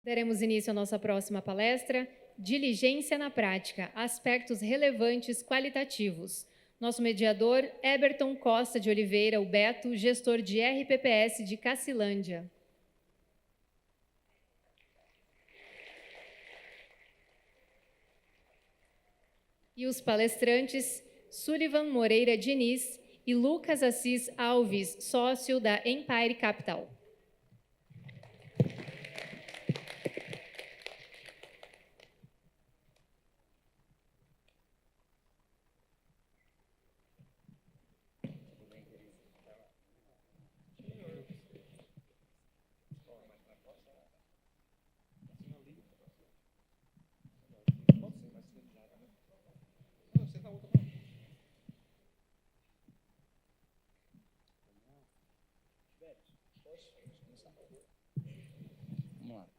Daremos início à nossa próxima palestra, Diligência na Prática, Aspectos Relevantes Qualitativos. Nosso mediador, Eberton Costa de Oliveira, o Beto, gestor de RPPS de Cacilândia. E os palestrantes, Sullivan Moreira Diniz e Lucas Assis Alves, sócio da Empire Capital.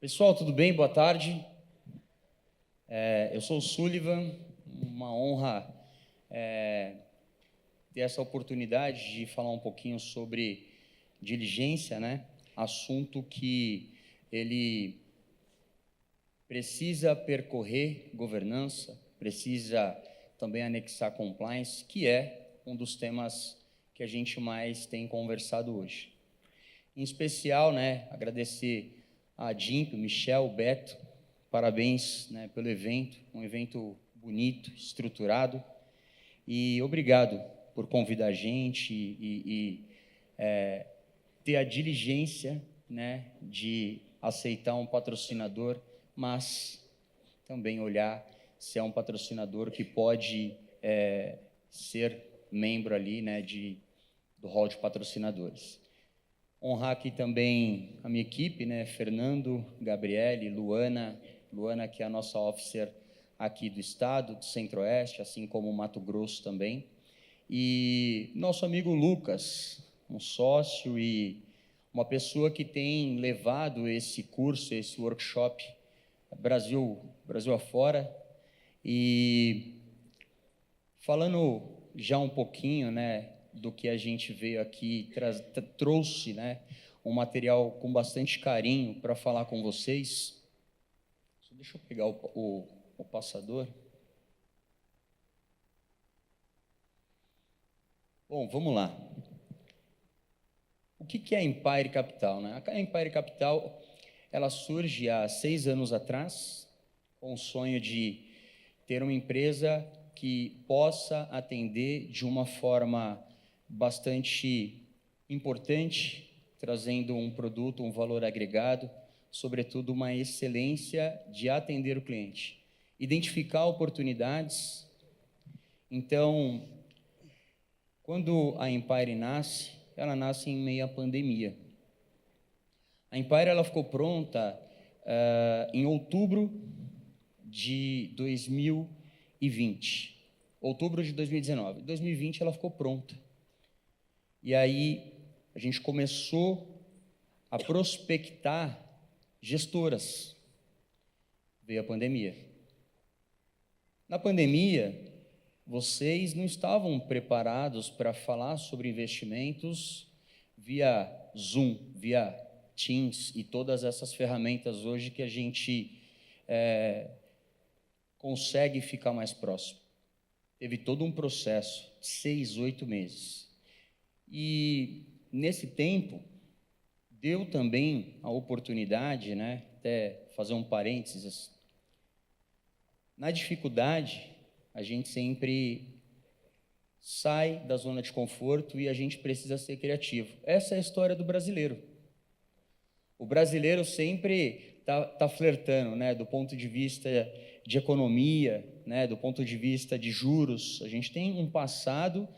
Pessoal, tudo bem? Boa tarde. Eu sou o Sullivan, uma honra ter essa oportunidade de falar um pouquinho sobre diligência, né? Assunto que ele precisa percorrer governança, precisa também anexar compliance, que é um dos temas que a gente mais tem conversado hoje. Em especial, né, agradecer a Dimp, o Michel, o Beto, parabéns, né, pelo evento, um evento bonito, estruturado, e obrigado por convidar a gente e ter a diligência, né, de aceitar um patrocinador, mas também olhar se é um patrocinador que pode ser membro ali, né, do hall de patrocinadores. Honrar aqui também a minha equipe, né, Fernando, Gabriele, Luana, que é a nossa officer aqui do estado, do Centro-Oeste, assim como Mato Grosso também, e nosso amigo Lucas, um sócio e uma pessoa que tem levado esse curso, esse workshop Brasil afora, e falando já um pouquinho, né, do que a gente veio aqui, trouxe, né, um material com bastante carinho para falar com vocês. Deixa eu pegar o passador. Bom, vamos lá. O que é a Empire Capital, né? A Empire Capital, ela surge há 6 anos atrás, com o sonho de ter uma empresa que possa atender de uma forma bastante importante, trazendo um produto, um valor agregado, sobretudo uma excelência de atender o cliente, identificar oportunidades. Então, quando a Empire nasce, ela nasce em meio à pandemia. A Empire ela ficou pronta em outubro de 2020, outubro de 2019. Em 2020 ela ficou pronta. E aí a gente começou a prospectar gestoras. Veio a pandemia. Na pandemia, vocês não estavam preparados para falar sobre investimentos via Zoom, via Teams e todas essas ferramentas hoje que a gente consegue ficar mais próximo. Teve todo um processo, 6, 8 meses. E, nesse tempo, deu também a oportunidade, né, até fazer um parênteses, na dificuldade, a gente sempre sai da zona de conforto e a gente precisa ser criativo. Essa é a história do brasileiro. O brasileiro sempre tá flertando, né, do ponto de vista de economia, né, do ponto de vista de juros. A gente tem um passado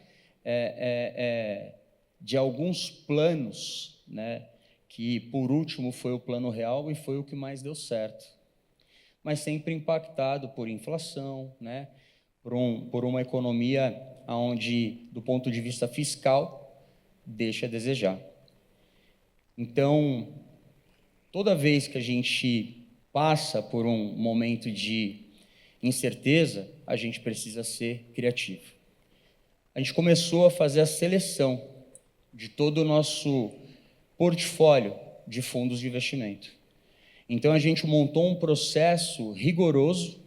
de alguns planos, né, que por último foi o Plano Real e foi o que mais deu certo, mas sempre impactado por inflação, né, por uma economia onde, do ponto de vista fiscal, deixa a desejar. Então, toda vez que a gente passa por um momento de incerteza, a gente precisa ser criativo. A gente começou a fazer a seleção de todo o nosso portfólio de fundos de investimento. Então, a gente montou um processo rigoroso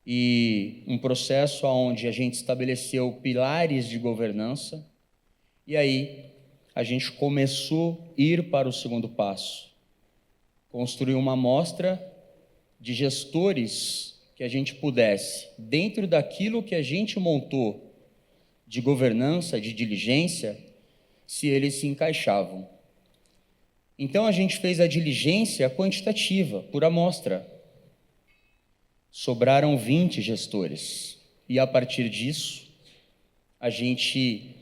e um processo onde a gente estabeleceu pilares de governança, e aí a gente começou a ir para o segundo passo, construir uma amostra de gestores que a gente pudesse, dentro daquilo que a gente montou de governança, de diligência, se eles se encaixavam. Então, a gente fez a diligência quantitativa, por amostra. Sobraram 20 gestores. E, a partir disso, a gente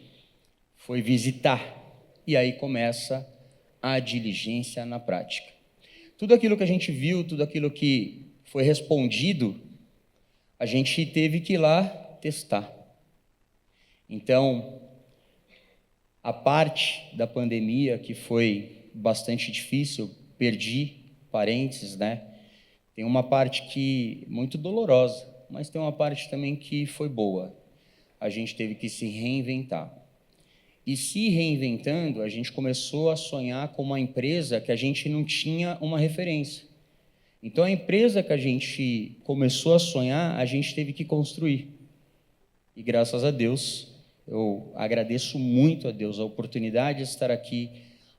foi visitar. E aí começa a diligência na prática. Tudo aquilo que a gente viu, tudo aquilo que foi respondido, a gente teve que ir lá testar. Então, a parte da pandemia que foi bastante difícil, perdi parentes, né? Tem uma parte que muito dolorosa, mas tem uma parte também que foi boa. A gente teve que se reinventar. E se reinventando, a gente começou a sonhar com uma empresa que a gente não tinha uma referência. Então, a empresa que a gente começou a sonhar, a gente teve que construir. E graças a Deus, eu agradeço muito a Deus a oportunidade de estar aqui,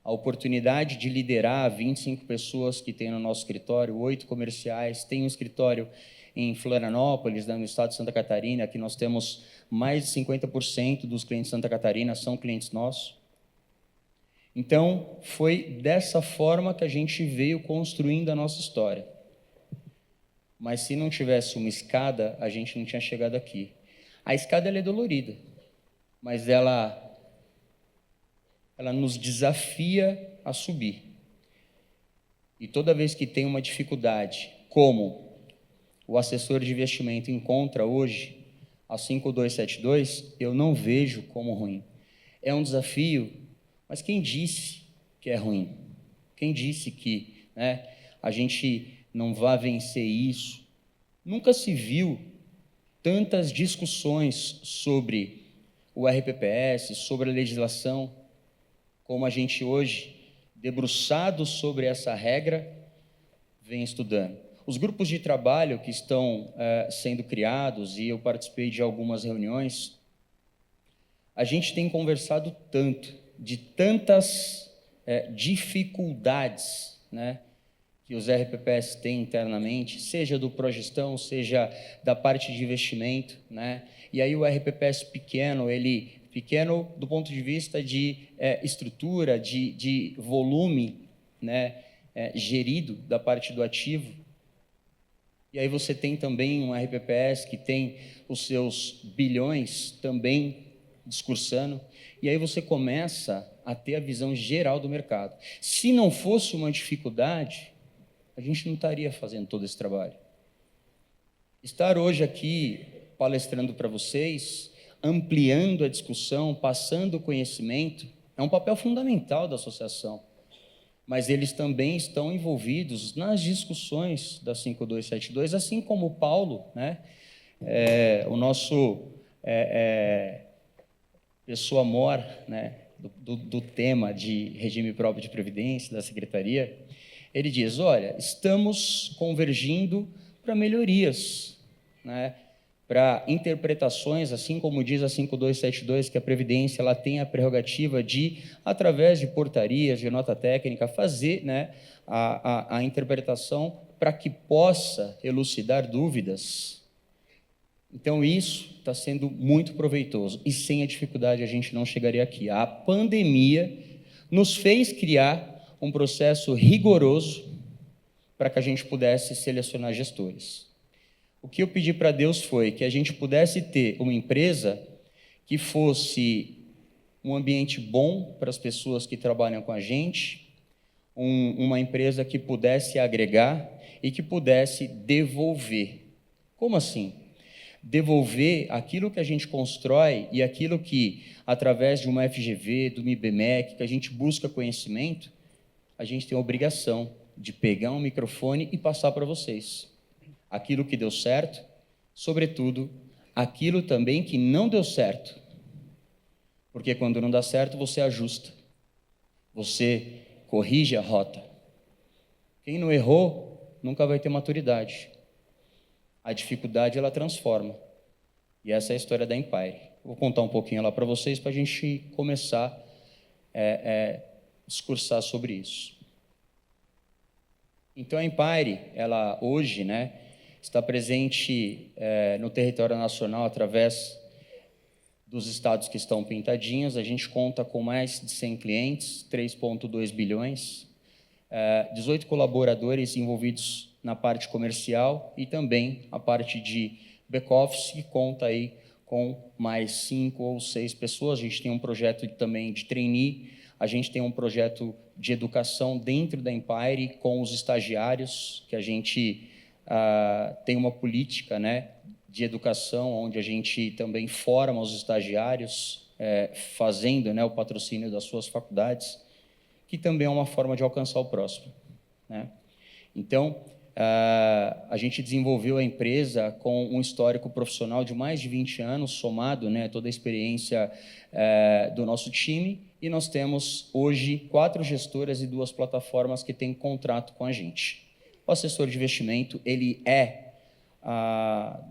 a oportunidade de liderar 25 pessoas que tem no nosso escritório, 8 comerciais, tem um escritório em Florianópolis, no estado de Santa Catarina, que nós temos mais de 50% dos clientes de Santa Catarina são clientes nossos. Então, foi dessa forma que a gente veio construindo a nossa história. Mas se não tivesse uma escada, a gente não tinha chegado aqui. A escada ela é dolorida, mas ela nos desafia a subir. E toda vez que tem uma dificuldade, como o assessor de investimento encontra hoje, a 5272, eu não vejo como ruim. É um desafio, mas quem disse que é ruim? Quem disse que, né, a gente não vai vencer isso? Nunca se viu tantas discussões sobre o RPPS, sobre a legislação, como a gente hoje, debruçado sobre essa regra, vem estudando. Os grupos de trabalho que estão sendo criados, e eu participei de algumas reuniões, a gente tem conversado tanto, de tantas dificuldades, né, que os RPPS têm internamente, seja do progestão, seja da parte de investimento, né, e aí o RPPS pequeno, pequeno do ponto de vista de estrutura, de volume, né, gerido da parte do ativo. E aí você tem também um RPPS que tem os seus bilhões também discursando, e aí você começa a ter a visão geral do mercado. Se não fosse uma dificuldade, a gente não estaria fazendo todo esse trabalho. Estar hoje aqui palestrando para vocês, ampliando a discussão, passando o conhecimento, é um papel fundamental da associação. Mas eles também estão envolvidos nas discussões da 5272, assim como o Paulo, né, o nosso pessoa mor, né, do tema de regime próprio de previdência da Secretaria, ele diz, olha, estamos convergindo para melhorias, né, para interpretações, assim como diz a 5272, que a Previdência ela tem a prerrogativa de, através de portarias, de nota técnica, fazer, né, a interpretação para que possa elucidar dúvidas. Então, isso está sendo muito proveitoso, e sem a dificuldade a gente não chegaria aqui. A pandemia nos fez criar um processo rigoroso para que a gente pudesse selecionar gestores. O que eu pedi para Deus foi que a gente pudesse ter uma empresa que fosse um ambiente bom para as pessoas que trabalham com a gente, uma empresa que pudesse agregar e que pudesse devolver. Como assim? Devolver aquilo que a gente constrói e aquilo que, através de uma FGV, do IBMEC, que a gente busca conhecimento, a gente tem a obrigação de pegar um microfone e passar para vocês. Aquilo que deu certo, sobretudo, aquilo também que não deu certo. Porque quando não dá certo, você ajusta, você corrige a rota. Quem não errou nunca vai ter maturidade. A dificuldade, ela transforma. E essa é a história da Empire. Vou contar um pouquinho lá para vocês, para a gente começar a discursar sobre isso. Então, a Empire, ela hoje, né, está presente no território nacional através dos estados que estão pintadinhos. A gente conta com mais de 100 clientes, 3,2 bilhões, 18 colaboradores envolvidos na parte comercial e também a parte de back-office, que conta aí com mais 5 ou 6 pessoas. A gente tem um projeto também de trainee, a gente tem um projeto de educação dentro da Empire com os estagiários, que a gente tem uma política, né, de educação, onde a gente também forma os estagiários, fazendo, né, o patrocínio das suas faculdades, que também é uma forma de alcançar o próximo, né? Então, a gente desenvolveu a empresa com um histórico profissional de mais de 20 anos, somado, né, toda a experiência do nosso time, e nós temos hoje 4 gestoras e 2 plataformas que têm contrato com a gente. O assessor de investimento, ele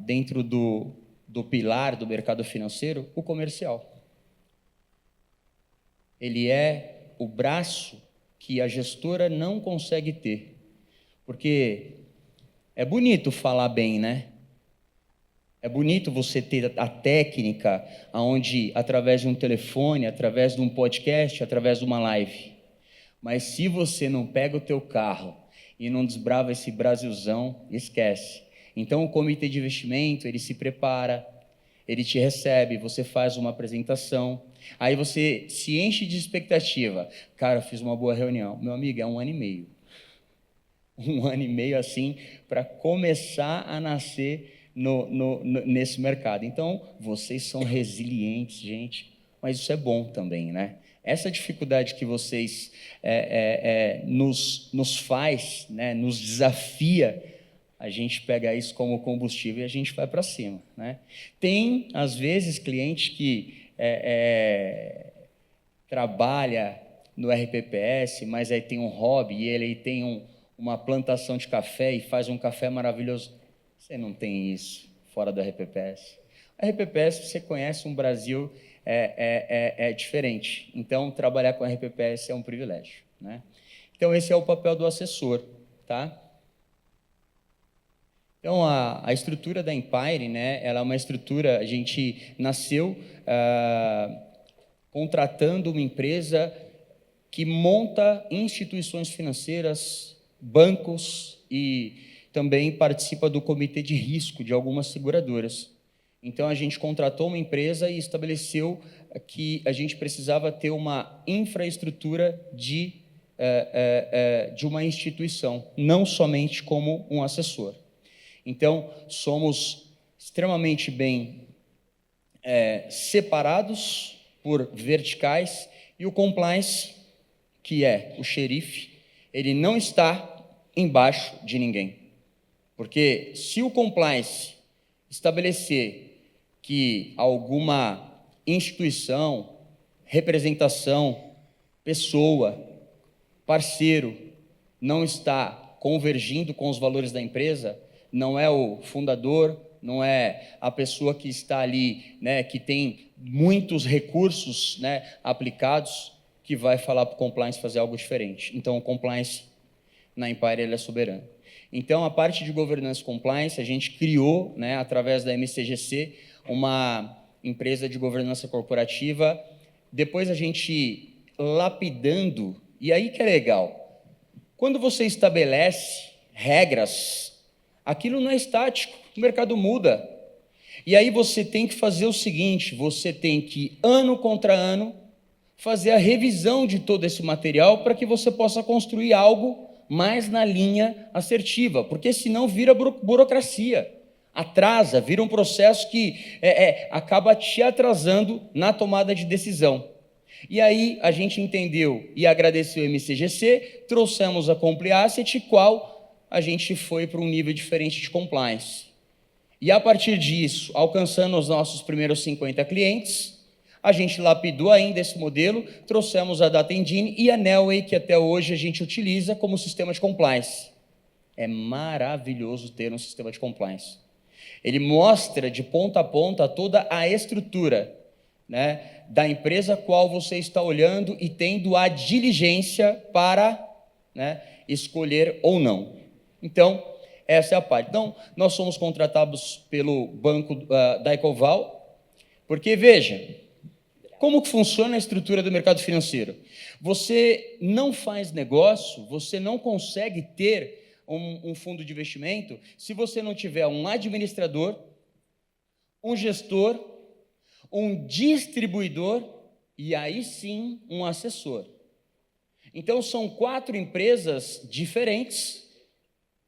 dentro do pilar do mercado financeiro, o comercial. Ele é o braço que a gestora não consegue ter. Porque é bonito falar bem, né? É bonito você ter a técnica onde, através de um telefone, através de um podcast, através de uma live. Mas se você não pega o teu carro e não desbrava esse Brasilzão, esquece. Então, o comitê de investimento, ele se prepara, ele te recebe, você faz uma apresentação, aí você se enche de expectativa. Cara, eu fiz uma boa reunião. Meu amigo, é 1 ano e meio. 1 ano e meio, assim, para começar a nascer nesse mercado. Então, vocês são resilientes, gente, mas isso é bom também, né? Essa dificuldade que vocês nos faz, né, nos desafia, a gente pega isso como combustível e a gente vai para cima, né? Tem, às vezes, cliente que trabalha no RPPS, mas aí tem um hobby e ele tem uma plantação de café e faz um café maravilhoso. Você não tem isso fora do RPPS. O RPPS, você conhece um Brasil diferente. Então, trabalhar com RPPS é um privilégio, né? Então, esse é o papel do assessor, tá? Então, a estrutura da Empire, né, ela é uma estrutura, a gente nasceu contratando uma empresa que monta instituições financeiras, bancos e também participa do comitê de risco de algumas seguradoras. Então, a gente contratou uma empresa e estabeleceu que a gente precisava ter uma infraestrutura de uma instituição, não somente como um assessor. Então, somos extremamente bem separados por verticais, e o compliance, que é o xerife, ele não está embaixo de ninguém. Porque se o compliance estabelecer que alguma instituição, representação, pessoa, parceiro não está convergindo com os valores da empresa, não é o fundador, não é a pessoa que está ali, né, que tem muitos recursos, né, aplicados, que vai falar para o compliance fazer algo diferente. Então, o compliance na Empire ele é soberano. Então, a parte de governança compliance, a gente criou, né, através da MCGC, uma empresa de governança corporativa. Depois a gente lapidando, e aí que é legal. Quando você estabelece regras, aquilo não é estático, o mercado muda. E aí você tem que fazer o seguinte, você tem que, ano contra ano, fazer a revisão de todo esse material para que você possa construir algo mais na linha assertiva, porque senão vira burocracia, atrasa, vira um processo que acaba te atrasando na tomada de decisão. E aí a gente entendeu e agradeceu o MCGC, trouxemos a Compliasset, qual a gente foi para um nível diferente de compliance. E a partir disso, alcançando os nossos primeiros 50 clientes, A gente lapidou ainda esse modelo, trouxemos a Data Engine e a Nelway, que até hoje a gente utiliza como sistema de compliance. É maravilhoso ter um sistema de compliance. Ele mostra de ponta a ponta toda a estrutura, né, da empresa qual você está olhando e tendo a diligência para, né, escolher ou não. Então, essa é a parte. Então, nós somos contratados pelo banco da Ecoval, porque, veja, como que funciona a estrutura do mercado financeiro? Você não faz negócio, você não consegue ter um fundo de investimento se você não tiver um administrador, um gestor, um distribuidor e aí sim um assessor. Então são 4 empresas diferentes.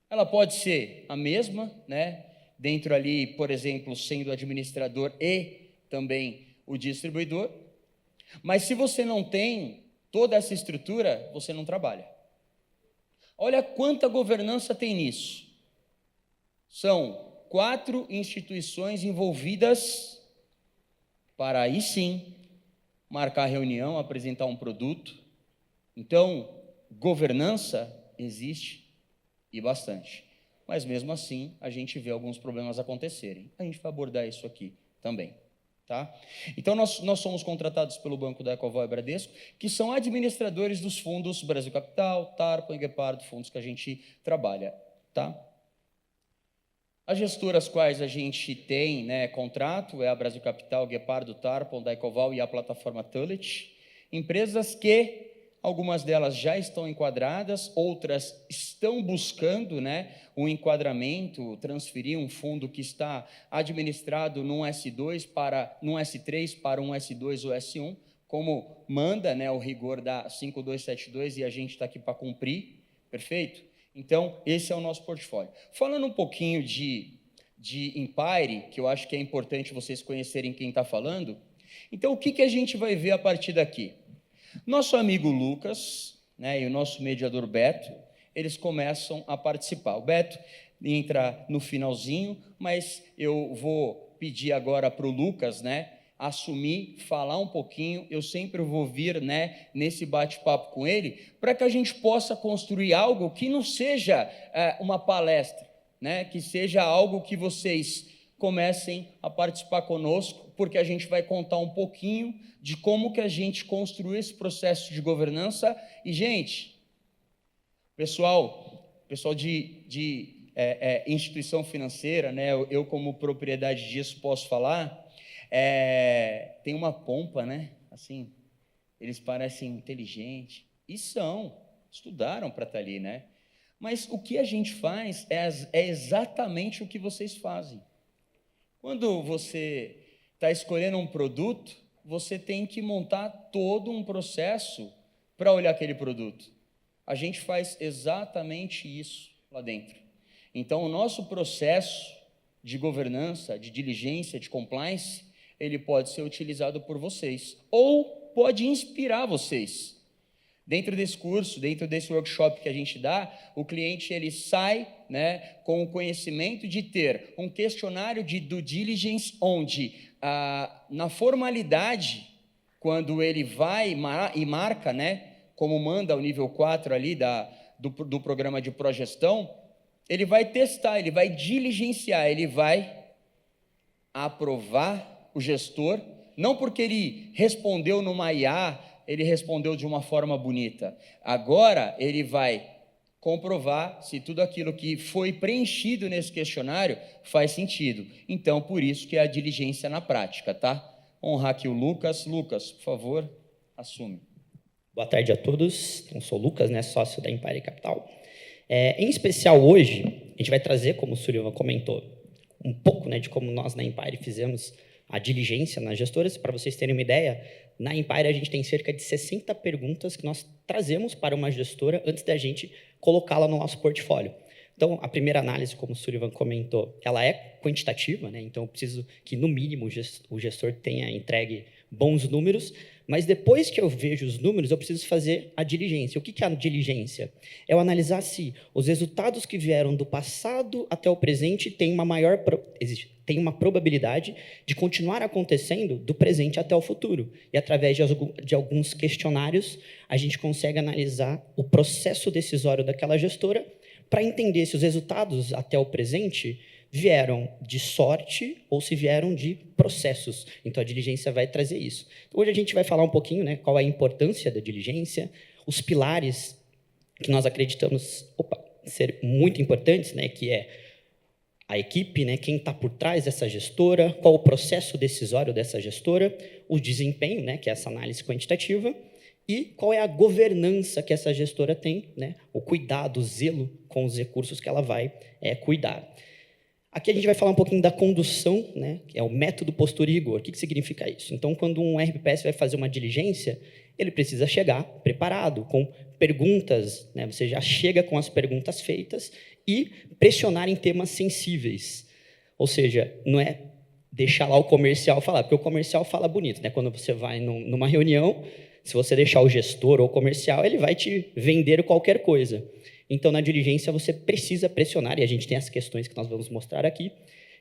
Ela pode ser a mesma, né? Dentro ali, por exemplo, sendo o administrador e também o distribuidor. Mas se você não tem toda essa estrutura, você não trabalha. Olha quanta governança tem nisso. São 4 instituições envolvidas para aí sim marcar reunião, apresentar um produto. Então, governança existe e bastante. Mas mesmo assim, a gente vê alguns problemas acontecerem. A gente vai abordar isso aqui também. Tá? Então, nós somos contratados pelo Banco da Ecoval e Bradesco, que são administradores dos fundos Brasil Capital, Tarpon e Guepardo, fundos que a gente trabalha. Tá? As gestoras quais a gente tem, né, contrato é a Brasil Capital, Guepardo, Tarpon, da Ecoval e a plataforma Tullet. Empresas que, algumas delas já estão enquadradas, outras estão buscando, né, um enquadramento, transferir um fundo que está administrado num S2 num S3 para um S2 ou S1, como manda, né, o rigor da 5272 e a gente está aqui para cumprir, perfeito? Então, esse é o nosso portfólio. Falando um pouquinho de Empire, que eu acho que é importante vocês conhecerem quem está falando, então o que a gente vai ver a partir daqui? Nosso amigo Lucas, né, e o nosso mediador Beto, eles começam a participar. O Beto entra no finalzinho, mas eu vou pedir agora para o Lucas, né, assumir, falar um pouquinho. Eu sempre vou vir, né, nesse bate-papo com ele, para que a gente possa construir algo que não seja uma palestra, né, que seja algo que vocês comecem a participar conosco, porque a gente vai contar um pouquinho de como que a gente construiu esse processo de governança. E, gente, pessoal de instituição financeira, né, eu como propriedade disso posso falar, tem uma pompa, né, assim, eles parecem inteligentes, e estudaram para estar ali, né, mas o que a gente faz é exatamente o que vocês fazem. Quando você está escolhendo um produto, você tem que montar todo um processo para olhar aquele produto. A gente faz exatamente isso lá dentro. Então, o nosso processo de governança, de diligência, de compliance, ele pode ser utilizado por vocês, ou pode inspirar vocês. Dentro desse curso, dentro desse workshop que a gente dá, o cliente ele sai, né, com o conhecimento de ter um questionário de due diligence, onde, na formalidade, quando ele vai e marca, né, como manda o nível 4 ali do programa de progestão, ele vai testar, ele vai diligenciar, ele vai aprovar o gestor, não porque ele respondeu numa IA, ele respondeu de uma forma bonita. Agora, ele vai comprovar se tudo aquilo que foi preenchido nesse questionário faz sentido. Então, por isso que é a diligência na prática, tá? Honrar aqui o Lucas. Lucas, por favor, assume. Boa tarde a todos. Eu sou o Lucas, né, sócio da Empire Capital. Em especial, hoje, a gente vai trazer, como o Sullivan comentou, um pouco, né, de como nós na Empire fizemos a diligência nas gestoras. Para vocês terem uma ideia, na Empire a gente tem cerca de 60 perguntas que nós trazemos para uma gestora antes da gente colocá-la no nosso portfólio. Então, a primeira análise, como o Sullivan comentou, ela é quantitativa, né? Então eu preciso que, no mínimo, o gestor tenha entregue bons números, mas depois que eu vejo os números, eu preciso fazer a diligência. O que é a diligência? É eu analisar se os resultados que vieram do passado até o presente têm uma probabilidade de continuar acontecendo do presente até o futuro. E, através de alguns questionários, a gente consegue analisar o processo decisório daquela gestora para entender se os resultados até o presente vieram de sorte ou se vieram de processos. Então, a diligência vai trazer isso. Hoje a gente vai falar um pouquinho, né, qual é a importância da diligência, os pilares que nós acreditamos ser muito importantes, né, que é a equipe, né, quem está por trás dessa gestora, qual o processo decisório dessa gestora, o desempenho, né, que é essa análise quantitativa, e qual é a governança que essa gestora tem, né, o cuidado, o zelo com os recursos que ela vai cuidar. Aqui a gente vai falar um pouquinho da condução, né, que é o método, postura e rigor. O que significa isso? Então, quando um RPPS vai fazer uma diligência, ele precisa chegar preparado, com perguntas, né, você já chega com as perguntas feitas e pressionar em temas sensíveis. Ou seja, não é deixar lá o comercial falar, porque o comercial fala bonito, né? Quando você vai numa reunião, se você deixar o gestor ou o comercial, ele vai te vender qualquer coisa. Então, na diligência, você precisa pressionar, e a gente tem as questões que nós vamos mostrar aqui,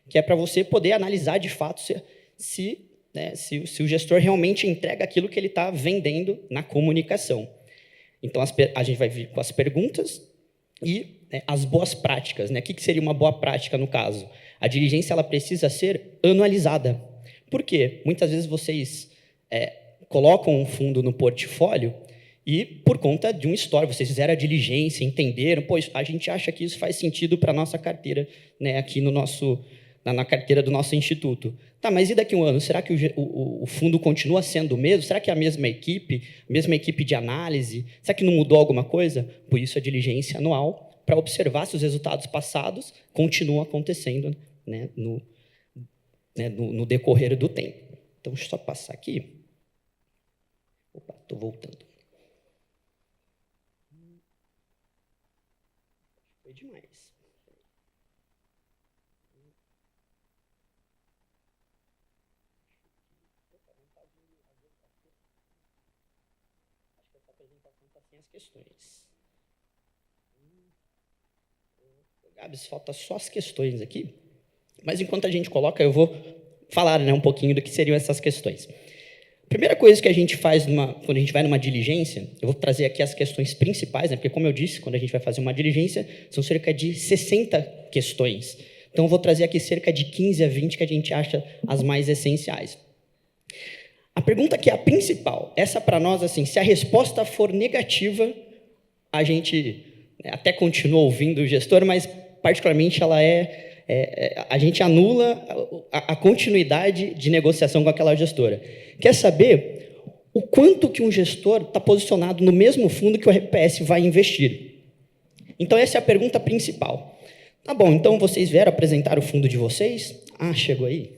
que é para você poder analisar, de fato, se o gestor realmente entrega aquilo que ele está vendendo na comunicação. Então, a gente vai vir com as perguntas e as boas práticas. Né? O que seria uma boa prática, no caso? A diligência ela precisa ser anualizada. Por quê? Muitas vezes vocês colocam um fundo no portfólio e, por conta de um histórico, vocês fizeram a diligência, entenderam, pois a gente acha que isso faz sentido para a nossa carteira, né, aqui na carteira do nosso instituto. Tá, mas e daqui a um ano? Será que o fundo continua sendo o mesmo? Será que é a mesma equipe de análise? Será que não mudou alguma coisa? Por isso a diligência anual, para observar se os resultados passados continuam acontecendo, né, no decorrer do tempo. Então, deixa eu só passar aqui. Opa, estou voltando. Foi demais. Acho que essa apresentação está sem as questões. Gabs, falta só as questões aqui. Mas, enquanto a gente coloca, eu vou falar, né, um pouquinho do que seriam essas questões. A primeira coisa que a gente faz quando a gente vai numa diligência, eu vou trazer aqui as questões principais, né, porque, como eu disse, quando a gente vai fazer uma diligência, são cerca de 60 questões. Então, eu vou trazer aqui cerca de 15 a 20 que a gente acha as mais essenciais. A pergunta que é a principal, essa para nós, assim, se a resposta for negativa, a gente até continua ouvindo o gestor, mas, particularmente, ela a gente anula a continuidade de negociação com aquela gestora. Quer saber o quanto que um gestor está posicionado no mesmo fundo que o RPPS vai investir? Então, essa é a pergunta principal. Tá bom, então vocês vieram apresentar o fundo de vocês? Ah, chegou aí.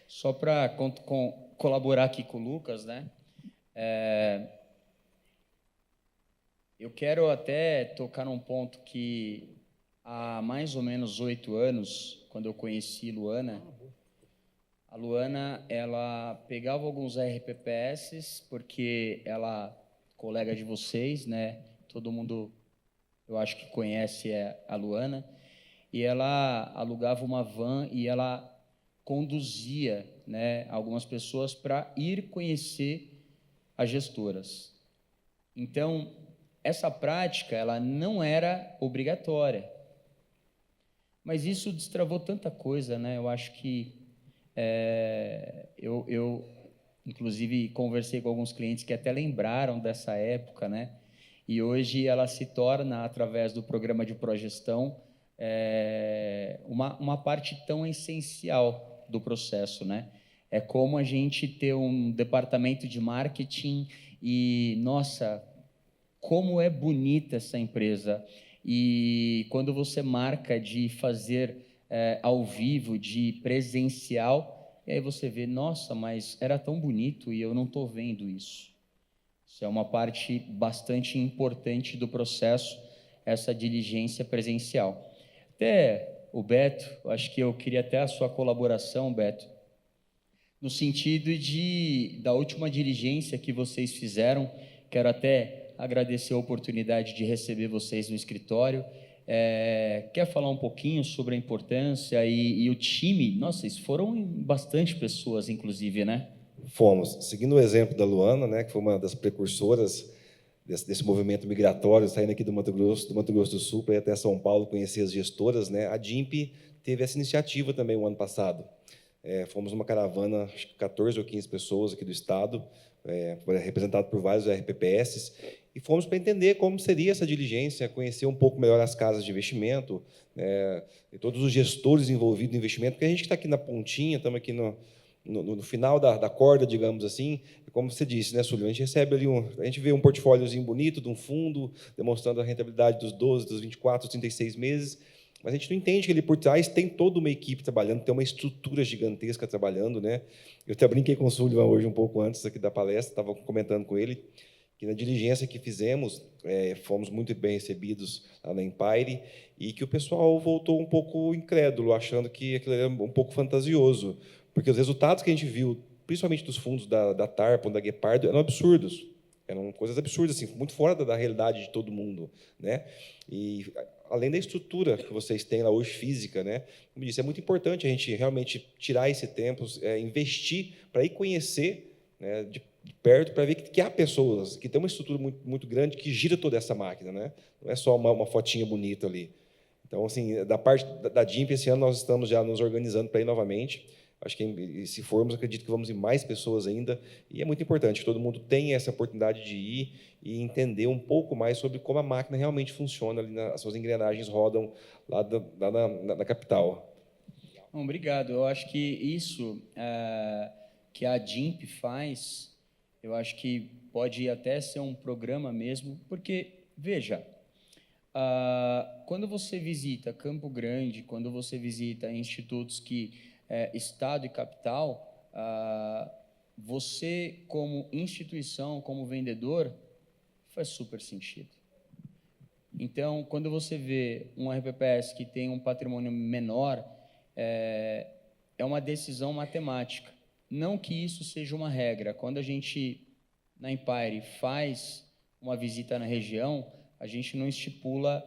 Só para colaborar aqui com o Lucas, né? Eu quero até tocar num ponto que há mais ou menos 8 anos, quando eu conheci Luana, a Luana ela pegava alguns RPPS, porque ela, colega de vocês, né? Todo mundo, eu acho que conhece a Luana, e ela alugava uma van e ela conduzia, né, algumas pessoas para ir conhecer as gestoras. Então, essa prática ela não era obrigatória, mas isso destravou tanta coisa, né? Eu acho que eu inclusive conversei com alguns clientes que até lembraram dessa época, né? E hoje ela se torna, através do programa de progestão, uma parte tão essencial do processo, né? É como a gente ter um departamento de marketing e, nossa, como é bonita essa empresa. E quando você marca de fazer ao vivo, de presencial, e aí você vê, nossa, mas era tão bonito e eu não estou vendo isso. Isso é uma parte bastante importante do processo essa diligência presencial. Até o Beto, acho que eu queria até a sua colaboração, Beto, no sentido da última diligência que vocês fizeram. Quero até agradecer a oportunidade de receber vocês no escritório. Quer falar um pouquinho sobre a importância e o time? Nossa, vocês foram bastante pessoas, inclusive, né? Fomos. Seguindo o exemplo da Luana, né, que foi uma das precursoras desse movimento migratório, saindo aqui do Mato Grosso do Sul para ir até São Paulo conhecer as gestoras, né, a DIMP teve essa iniciativa também o ano passado. Fomos numa caravana, acho que 14 ou 15 pessoas aqui do estado, representado por vários RPPS, e fomos para entender como seria essa diligência, conhecer um pouco melhor as casas de investimento, e todos os gestores envolvidos no investimento, porque a gente está aqui na pontinha, estamos aqui no final da corda, digamos assim, como você disse, né, Súlio? A gente recebe ali a gente vê um portfóliozinho bonito de um fundo, demonstrando a rentabilidade dos 12, dos 24, dos 36 meses, mas a gente não entende que ali por trás tem toda uma equipe trabalhando, tem uma estrutura gigantesca trabalhando, né? Eu até brinquei com o Súlio hoje um pouco antes aqui da palestra, estava comentando com ele que na diligência que fizemos, fomos muito bem recebidos lá na Empire e que o pessoal voltou um pouco incrédulo, achando que aquilo era um pouco fantasioso, porque os resultados que a gente viu, principalmente dos fundos da Tarpon, da Guepardo, eram absurdos. Eram coisas absurdas, assim, muito fora da realidade de todo mundo, né? E além da estrutura que vocês têm lá hoje física, né? Como eu disse, é muito importante a gente realmente tirar esse tempo, investir para ir conhecer, né, de perto, para ver que há pessoas, que tem uma estrutura muito, muito grande que gira toda essa máquina, né? Não é só uma fotinha bonita ali. Então, assim, da parte da DIMP, esse ano nós estamos já nos organizando para ir novamente. Acho que, se formos, acredito que vamos ir mais pessoas ainda, e é muito importante que todo mundo tenha essa oportunidade de ir e entender um pouco mais sobre como a máquina realmente funciona, ali as suas engrenagens rodam lá na capital. Bom, obrigado. Eu acho que isso que a DIMP faz, eu acho que pode até ser um programa mesmo, porque, veja, quando você visita Campo Grande, quando você visita institutos que Estado e capital, você, como instituição, como vendedor, faz super sentido. Então, quando você vê um RPPS que tem um patrimônio menor, é uma decisão matemática. Não que isso seja uma regra. Quando a gente, na Empire, faz uma visita na região, a gente não estipula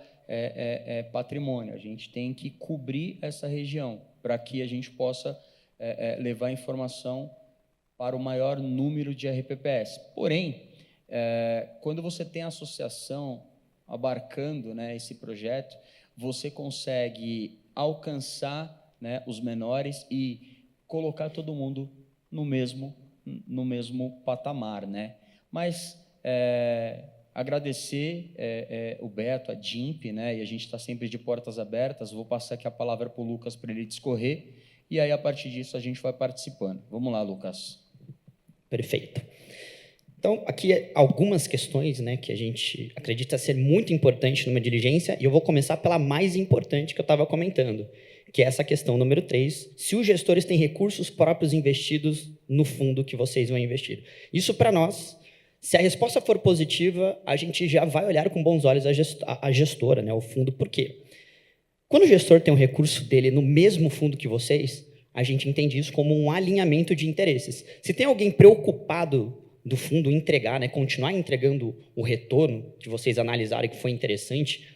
patrimônio, a gente tem que cobrir essa região, para que a gente possa levar informação para o maior número de RPPS. Porém, quando você tem a associação abarcando, né, esse projeto, você consegue alcançar, né, os menores e colocar todo mundo no mesmo patamar, né? Mas agradecer o Beto, a DIMP, né? E a gente está sempre de portas abertas. Vou passar aqui a palavra para o Lucas para ele discorrer, e aí, a partir disso, a gente vai participando. Vamos lá, Lucas. Perfeito. Então, aqui algumas questões, né, que a gente acredita ser muito importante numa diligência, e eu vou começar pela mais importante que eu estava comentando, que é essa questão número 3, se os gestores têm recursos próprios investidos no fundo que vocês vão investir. Isso, para nós, se a resposta for positiva, a gente já vai olhar com bons olhos a gestora, né, o fundo. Por quê? Quando o gestor tem um recurso dele no mesmo fundo que vocês, a gente entende isso como um alinhamento de interesses. Se tem alguém preocupado do fundo entregar, né, continuar entregando o retorno que vocês analisaram que foi interessante,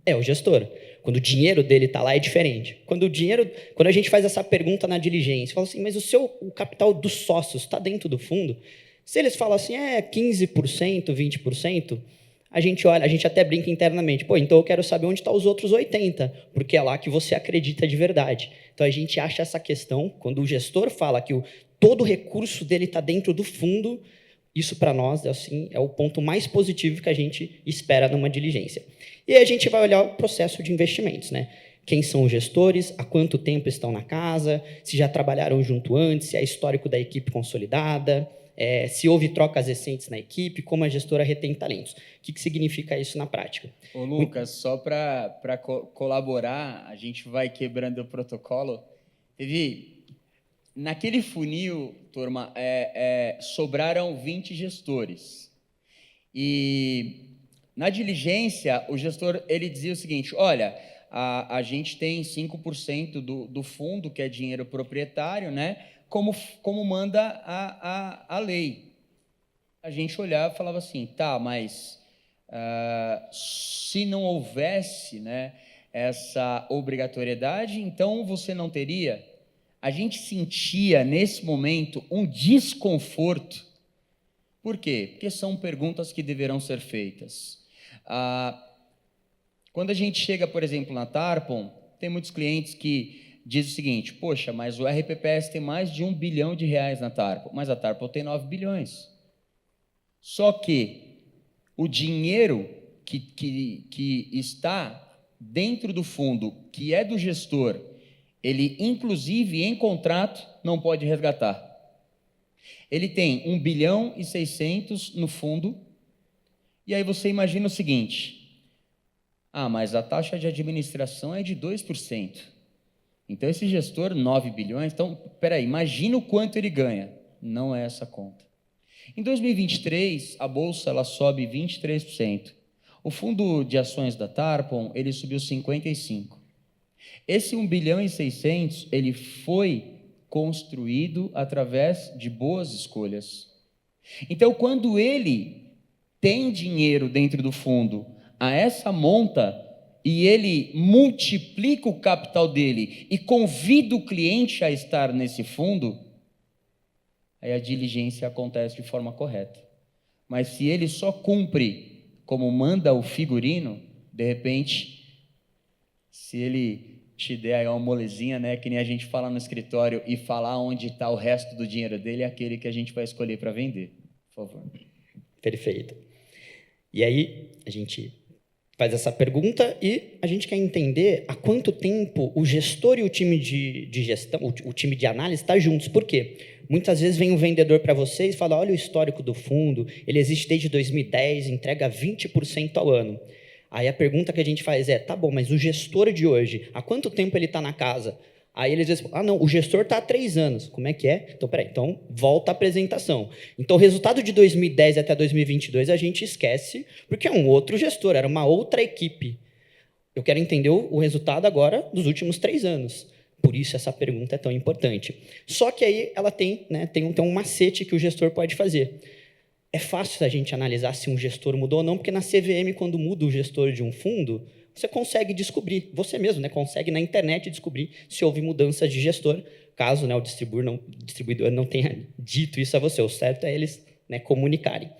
é o gestor. Quando o dinheiro dele está lá, é diferente. Quando a gente faz essa pergunta na diligência, fala assim, mas o capital dos sócios está dentro do fundo? Se eles falam assim, 15%, 20%, a gente olha, a gente até brinca internamente, então eu quero saber onde estão os outros 80%, porque é lá que você acredita de verdade. Então, a gente acha essa questão, quando o gestor fala que todo o recurso dele está dentro do fundo, isso, para nós, assim, é o ponto mais positivo que a gente espera numa diligência. E aí a gente vai olhar o processo de investimentos, né? Quem são os gestores, há quanto tempo estão na casa, se já trabalharam junto antes, se é histórico da equipe consolidada, se houve trocas recentes na equipe, como a gestora retém talentos. O que significa isso na prática? Ô, Lucas, só para colaborar, a gente vai quebrando o protocolo. Naquele funil, turma, sobraram 20 gestores. E Na diligência, o gestor ele dizia o seguinte: olha, a gente tem 5% do fundo, que é dinheiro proprietário, né, como manda a lei. A gente olhava e falava assim, tá, mas se não houvesse, né, essa obrigatoriedade, então você não teria. A gente sentia, nesse momento, um desconforto. Por quê? Porque são perguntas que deverão ser feitas. Quando a gente chega, por exemplo, na Tarpon, tem muitos clientes que dizem o seguinte: poxa, mas o RPPS tem mais de R$1 bilhão na Tarpon, mas a Tarpon tem 9 bilhões. Só que o dinheiro que está dentro do fundo, que é do gestor, ele, inclusive, em contrato, não pode resgatar. Ele tem 1 bilhão e 600 no fundo, e aí você imagina o seguinte: mas a taxa de administração é de 2%. Então, esse gestor, 9 bilhões, então, peraí, imagina o quanto ele ganha. Não é essa conta. Em 2023, a Bolsa ela sobe 23%. O fundo de ações da Tarpon, ele subiu 55%. Esse 1 bilhão e 600, ele foi construído através de boas escolhas. Então, quando ele tem dinheiro dentro do fundo a essa monta e ele multiplica o capital dele e convida o cliente a estar nesse fundo, aí a diligência acontece de forma correta. Mas se ele só cumpre como manda o figurino, de repente, se ele te der aí uma molezinha, né, que nem a gente fala no escritório, e falar onde está o resto do dinheiro dele, é aquele que a gente vai escolher para vender. Por favor. Perfeito. E aí, a gente faz essa pergunta e a gente quer entender há quanto tempo o gestor e o time de gestão, o time de análise está juntos. Por quê? Muitas vezes vem um vendedor para vocês e fala: olha o histórico do fundo, ele existe desde 2010, entrega 20% ao ano. Aí a pergunta que a gente faz é: tá bom, mas o gestor de hoje, há quanto tempo ele está na casa? Aí eles dizem: não, o gestor está há 3 anos. Como é que é? Então, peraí, então volta a apresentação. Então, o resultado de 2010 até 2022 a gente esquece, porque é um outro gestor, era uma outra equipe. Eu quero entender o resultado agora dos últimos 3 anos. Por isso essa pergunta é tão importante. Só que aí ela tem um macete que o gestor pode fazer. É fácil a gente analisar se um gestor mudou ou não, porque na CVM, quando muda o gestor de um fundo, você consegue descobrir, você mesmo, né, consegue na internet descobrir se houve mudança de gestor, caso, né, o distribuidor não tenha dito isso a você. O certo é eles, né, comunicarem.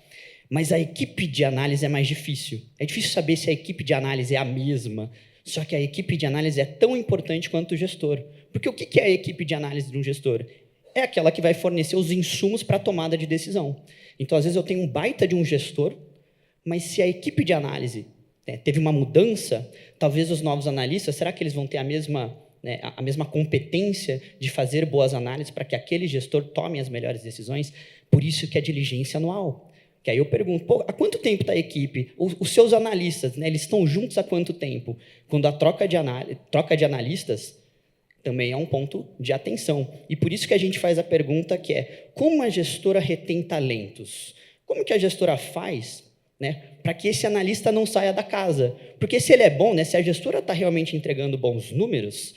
Mas a equipe de análise é mais difícil. É difícil saber se a equipe de análise é a mesma, só que a equipe de análise é tão importante quanto o gestor. Porque o que é a equipe de análise de um gestor? É aquela que vai fornecer os insumos para a tomada de decisão. Então, às vezes, eu tenho um baita de um gestor, mas se a equipe de análise, né, teve uma mudança, talvez os novos analistas, será que eles vão ter a mesma competência de fazer boas análises para que aquele gestor tome as melhores decisões? Por isso que é diligência anual. Que aí eu pergunto: há quanto tempo está a equipe? Os seus analistas, né, eles estão juntos há quanto tempo? Quando a troca de analistas também é um ponto de atenção. E por isso que a gente faz a pergunta que é: como a gestora retém talentos? Como que a gestora faz, né, para que esse analista não saia da casa? Porque se ele é bom, né, se a gestora está realmente entregando bons números,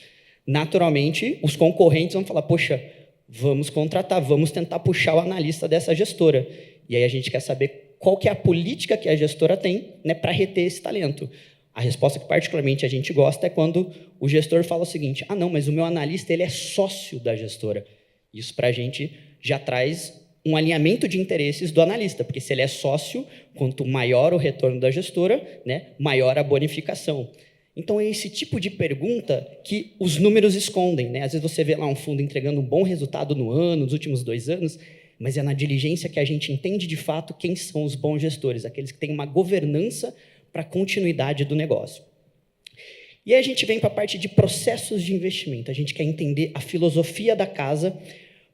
naturalmente os concorrentes vão falar: poxa, vamos contratar, vamos tentar puxar o analista dessa gestora. E aí a gente quer saber qual que é a política que a gestora tem, né, para reter esse talento. A resposta que particularmente a gente gosta é quando o gestor fala o seguinte: não, mas o meu analista ele é sócio da gestora. Isso para a gente já traz um alinhamento de interesses do analista, porque se ele é sócio, quanto maior o retorno da gestora, né, maior a bonificação. Então é esse tipo de pergunta que os números escondem, né? Às vezes você vê lá um fundo entregando um bom resultado no ano, nos últimos 2 anos, mas é na diligência que a gente entende de fato quem são os bons gestores, aqueles que têm uma governança para a continuidade do negócio. E aí a gente vem para a parte de processos de investimento. A gente quer entender a filosofia da casa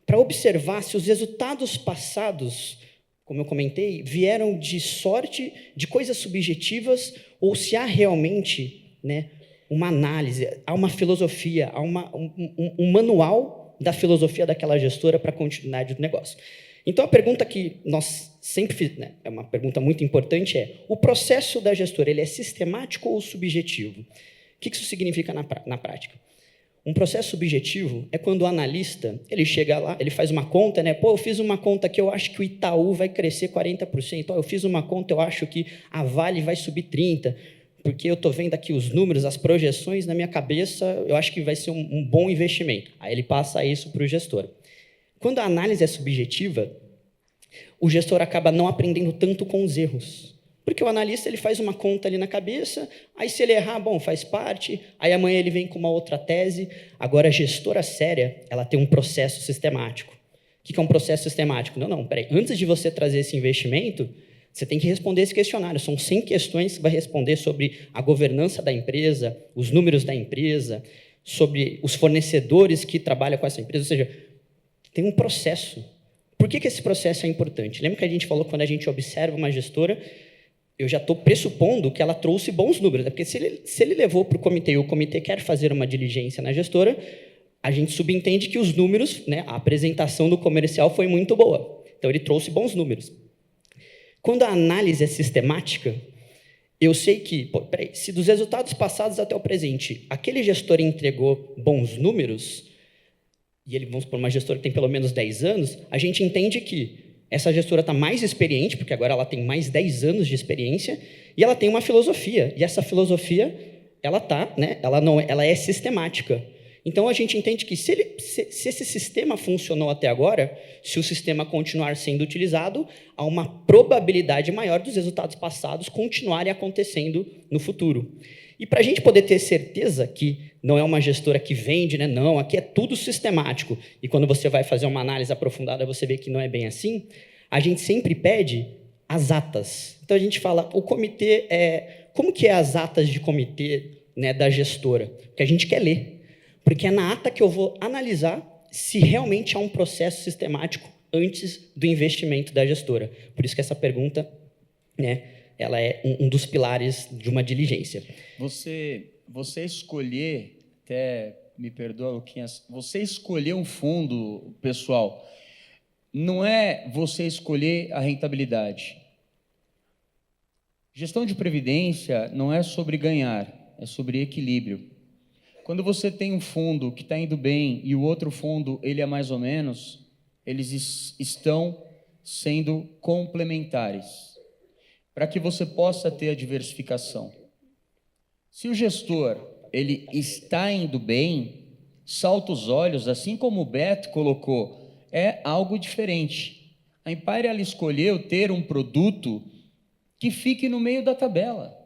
para observar se os resultados passados, como eu comentei, vieram de sorte, de coisas subjetivas, ou se há realmente, né, uma análise, há uma filosofia, há um manual da filosofia daquela gestora para a continuidade do negócio. Então, a pergunta que nós sempre fizemos, né, é uma pergunta muito importante, é: o processo da gestora, ele é sistemático ou subjetivo? O que isso significa na prática? Um processo subjetivo é quando o analista, ele chega lá, ele faz uma conta, né? Pô, eu fiz uma conta que eu acho que o Itaú vai crescer 40%. Eu fiz uma conta, eu acho que a Vale vai subir 30%, porque eu estou vendo aqui os números, as projeções na minha cabeça, eu acho que vai ser um bom investimento. Aí ele passa isso para o gestor. Quando a análise é subjetiva, o gestor acaba não aprendendo tanto com os erros. Porque o analista ele faz uma conta ali na cabeça, aí se ele errar, bom, faz parte, aí amanhã ele vem com uma outra tese. Agora, a gestora séria, ela tem um processo sistemático. O que é um processo sistemático? Não, peraí, antes de você trazer esse investimento, você tem que responder esse questionário. São 100 questões que você vai responder sobre a governança da empresa, os números da empresa, sobre os fornecedores que trabalham com essa empresa, ou seja, tem um processo. Por que esse processo é importante? Lembra que a gente falou que quando a gente observa uma gestora, eu já estou pressupondo que ela trouxe bons números, porque se ele levou para o comitê e o comitê quer fazer uma diligência na gestora, a gente subentende que os números, né, a apresentação do comercial foi muito boa. Então, ele trouxe bons números. Quando a análise é sistemática, eu sei que, se dos resultados passados até o presente, aquele gestor entregou bons números, e ele, vamos supor, uma gestora que tem pelo menos 10 anos, a gente entende que essa gestora está mais experiente, porque agora ela tem mais 10 anos de experiência, e ela tem uma filosofia, e essa filosofia, ela é sistemática. Então, a gente entende que se esse sistema funcionou até agora, se o sistema continuar sendo utilizado, há uma probabilidade maior dos resultados passados continuarem acontecendo no futuro. E para a gente poder ter certeza que não é uma gestora que vende, né? Não, aqui é tudo sistemático, e quando você vai fazer uma análise aprofundada, você vê que não é bem assim, a gente sempre pede as atas. Então, a gente fala, o comitê, como que é as atas de comitê, né, da gestora? Porque a gente quer ler, porque é na ata que eu vou analisar se realmente há um processo sistemático antes do investimento da gestora. Por isso que essa pergunta, né, ela é um dos pilares de uma diligência. Você escolher, até me perdoa, Luquinhas, você escolher um fundo, pessoal, não é você escolher a rentabilidade. Gestão de previdência não é sobre ganhar, é sobre equilíbrio. Quando você tem um fundo que está indo bem e o outro fundo ele é mais ou menos, eles estão sendo complementares, para que você possa ter a diversificação. Se o gestor ele está indo bem, salta os olhos, assim como o Beto colocou, é algo diferente. A Empire ela escolheu ter um produto que fique no meio da tabela,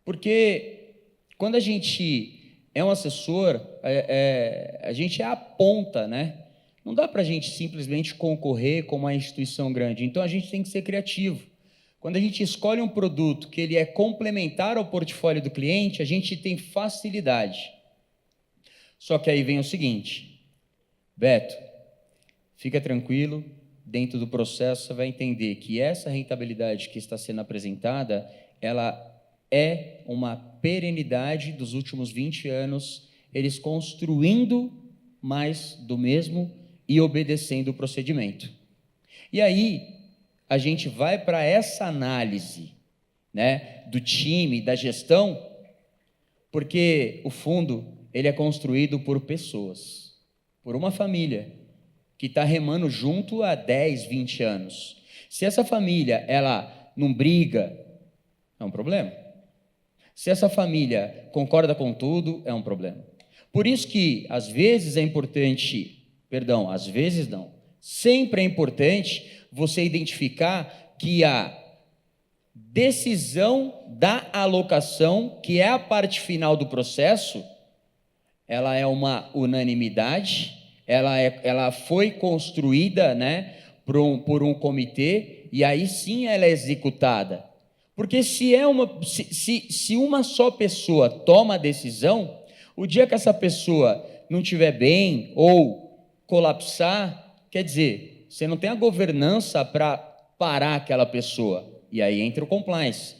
porque quando a gente é um assessor, a gente é a ponta, né? Não dá para a gente simplesmente concorrer com uma instituição grande, então a gente tem que ser criativo. Quando a gente escolhe um produto que ele é complementar ao portfólio do cliente, a gente tem facilidade. Só que aí vem o seguinte, Beto, fica tranquilo, dentro do processo você vai entender que essa rentabilidade que está sendo apresentada, ela é uma perenidade dos últimos 20 anos, eles construindo mais do mesmo e obedecendo o procedimento. E aí, a gente vai para essa análise, né, do time, da gestão, porque o fundo ele é construído por pessoas, por uma família que está remando junto há 10, 20 anos. Se essa família ela não briga, é um problema. Se essa família concorda com tudo, é um problema. Por isso que, às vezes, é importante, às vezes não, sempre é importante você identificar que a decisão da alocação, que é a parte final do processo, ela é uma unanimidade, ela foi construída, né, por um comitê, e aí sim ela é executada. Porque se uma só pessoa toma a decisão, o dia que essa pessoa não estiver bem ou colapsar, quer dizer, você não tem a governança para parar aquela pessoa, e aí entra o compliance.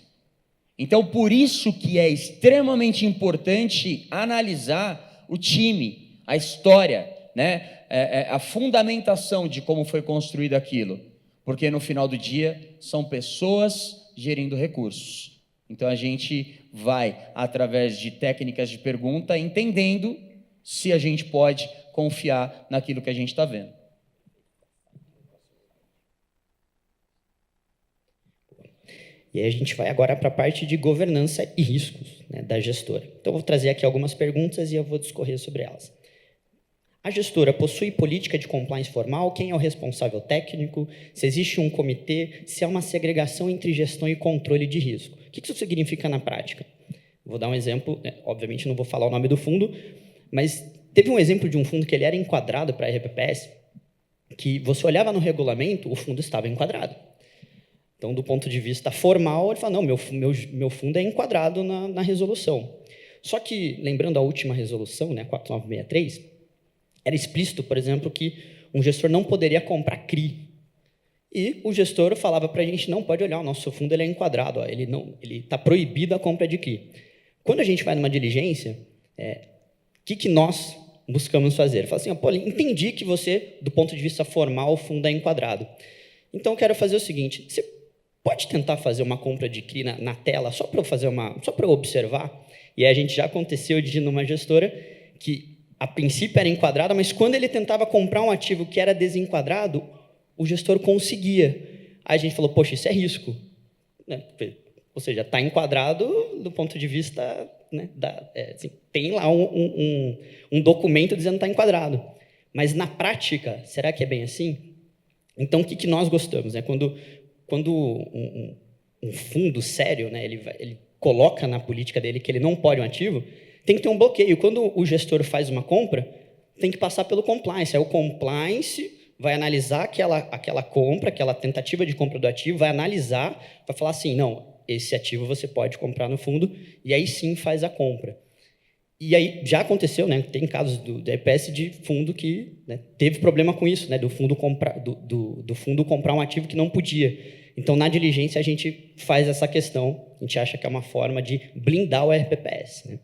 Então, por isso que é extremamente importante analisar o time, a história, né, a fundamentação de como foi construído aquilo, porque no final do dia são pessoas gerindo recursos. Então a gente vai, através de técnicas de pergunta, entendendo se a gente pode confiar naquilo que a gente está vendo. E aí a gente vai agora para a parte de governança e riscos, né, da gestora. Então, eu vou trazer aqui algumas perguntas e eu vou discorrer sobre elas. A gestora possui política de compliance formal? Quem é o responsável técnico? Se existe um comitê? Se há uma segregação entre gestão e controle de risco? O que isso significa na prática? Vou dar um exemplo, né, obviamente não vou falar o nome do fundo, mas teve um exemplo de um fundo que ele era enquadrado para a RPPS, que você olhava no regulamento, o fundo estava enquadrado. Então, do ponto de vista formal, ele fala, não, meu fundo é enquadrado na resolução. Só que, lembrando a última resolução, né, 4963, era explícito, por exemplo, que um gestor não poderia comprar CRI. E o gestor falava para a gente, não pode olhar, o nosso fundo ele é enquadrado, ó, ele está proibido a compra de CRI. Quando a gente vai numa diligência, o que nós buscamos fazer? Fala assim, pô, entendi que você, do ponto de vista formal, o fundo é enquadrado. Então, eu quero fazer o seguinte, você pode tentar fazer uma compra de CRI na tela, só para eu observar? E aí a gente já aconteceu de ir numa gestora que, a princípio, era enquadrada, mas quando ele tentava comprar um ativo que era desenquadrado, o gestor conseguia. Aí a gente falou, poxa, isso é risco. Né? Ou seja, está enquadrado do ponto de vista... Né, assim, tem lá um documento dizendo que está enquadrado. Mas, na prática, será que é bem assim? Então, o que nós gostamos? Né? Quando um fundo sério, né, ele coloca na política dele que ele não pode um ativo, tem que ter um bloqueio. Quando o gestor faz uma compra, tem que passar pelo compliance. Aí o compliance vai analisar aquela compra, aquela tentativa de compra do ativo, vai analisar, vai falar assim, não, esse ativo você pode comprar no fundo, e aí sim faz a compra. E aí já aconteceu, né, tem casos do EPS de fundo que, né, teve problema com isso, né, do fundo comprar um ativo que não podia. Então, na diligência, a gente faz essa questão, a gente acha que é uma forma de blindar o RPPS. Né?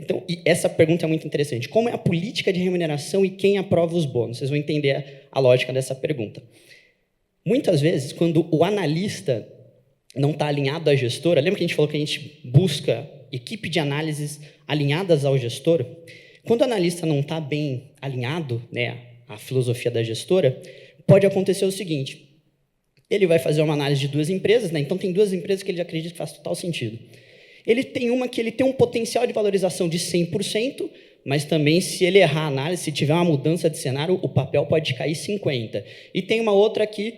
Então, e essa pergunta é muito interessante. Como é a política de remuneração e quem aprova os bônus? Vocês vão entender a lógica dessa pergunta. Muitas vezes, quando o analista não está alinhado à gestora, lembra que a gente falou que a gente busca equipe de análises alinhadas ao gestor? Quando o analista não está bem alinhado, né, à filosofia da gestora, pode acontecer o seguinte, ele vai fazer uma análise de duas empresas, né, então tem duas empresas que ele acredita que faz total sentido. Ele tem uma que ele tem um potencial de valorização de 100%, mas também, se ele errar a análise, se tiver uma mudança de cenário, o papel pode cair 50%. E tem uma outra que,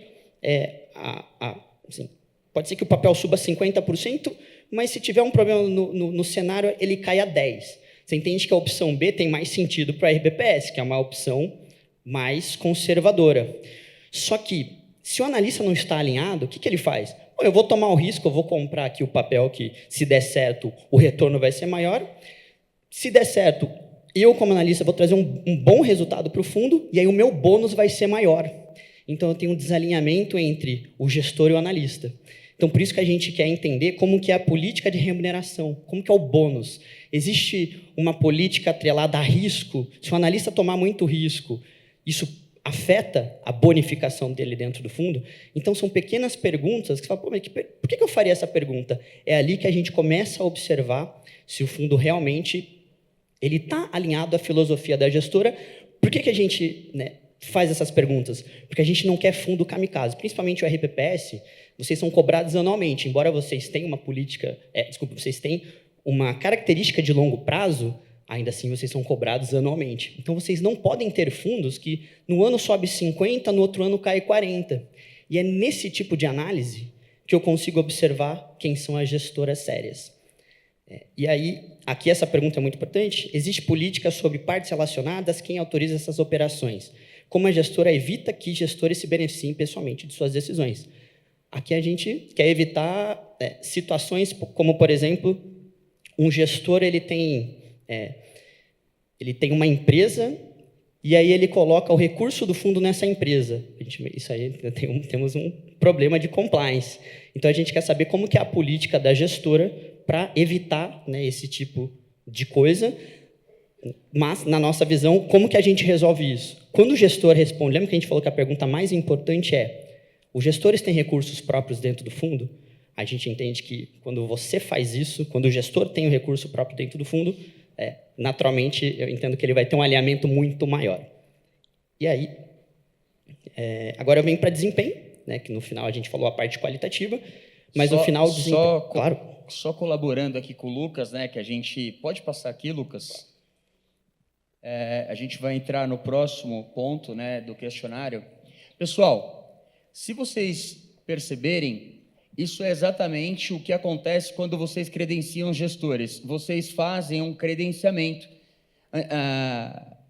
assim, pode ser que o papel suba 50%, mas se tiver um problema no cenário, ele cai a 10%. Você entende que a opção B tem mais sentido para a RBPS, que é uma opção mais conservadora. Só que, se o analista não está alinhado, o que ele faz? Eu vou tomar o risco, eu vou comprar aqui o papel que, se der certo, o retorno vai ser maior. Se der certo, eu, como analista, vou trazer um bom resultado para o fundo, e aí o meu bônus vai ser maior. Então, eu tenho um desalinhamento entre o gestor e o analista. Então, por isso que a gente quer entender como que é a política de remuneração, como que é o bônus. Existe uma política atrelada a risco? Se o analista tomar muito risco, isso afeta a bonificação dele dentro do fundo? Então, são pequenas perguntas que você fala, pô, mas por que eu faria essa pergunta? É ali que a gente começa a observar se o fundo realmente está alinhado à filosofia da gestora. Por que a gente, né, faz essas perguntas? Porque a gente não quer fundo kamikaze, principalmente o RPPS. Vocês são cobrados anualmente, embora vocês tenham uma política, vocês têm uma característica de longo prazo, ainda assim vocês são cobrados anualmente. Então, vocês não podem ter fundos que no ano sobe 50, no outro ano cai 40. E é nesse tipo de análise que eu consigo observar quem são as gestoras sérias. E aí, aqui essa pergunta é muito importante, existe política sobre partes relacionadas, quem autoriza essas operações? Como a gestora evita que gestores se beneficiem pessoalmente de suas decisões? Aqui a gente quer evitar situações como, por exemplo, um gestor ele tem uma empresa e aí ele coloca o recurso do fundo nessa empresa. Isso aí temos um problema de compliance. Então, a gente quer saber como que é a política da gestora para evitar, né, esse tipo de coisa. Mas, na nossa visão, como que a gente resolve isso? Quando o gestor responde, lembra que a gente falou que a pergunta mais importante é: os gestores têm recursos próprios dentro do fundo? A gente entende que, quando você faz isso, quando o gestor tem o recurso próprio dentro do fundo, naturalmente, eu entendo que ele vai ter um alinhamento muito maior. E aí, agora eu venho para desempenho, né, que no final a gente falou a parte qualitativa, mas no final o desempenho... Claro. Só colaborando aqui com o Lucas, né, que a gente... Pode passar aqui, Lucas? A gente vai entrar no próximo ponto, né, do questionário. Pessoal, se vocês perceberem, isso é exatamente o que acontece quando vocês credenciam gestores. Vocês fazem um credenciamento.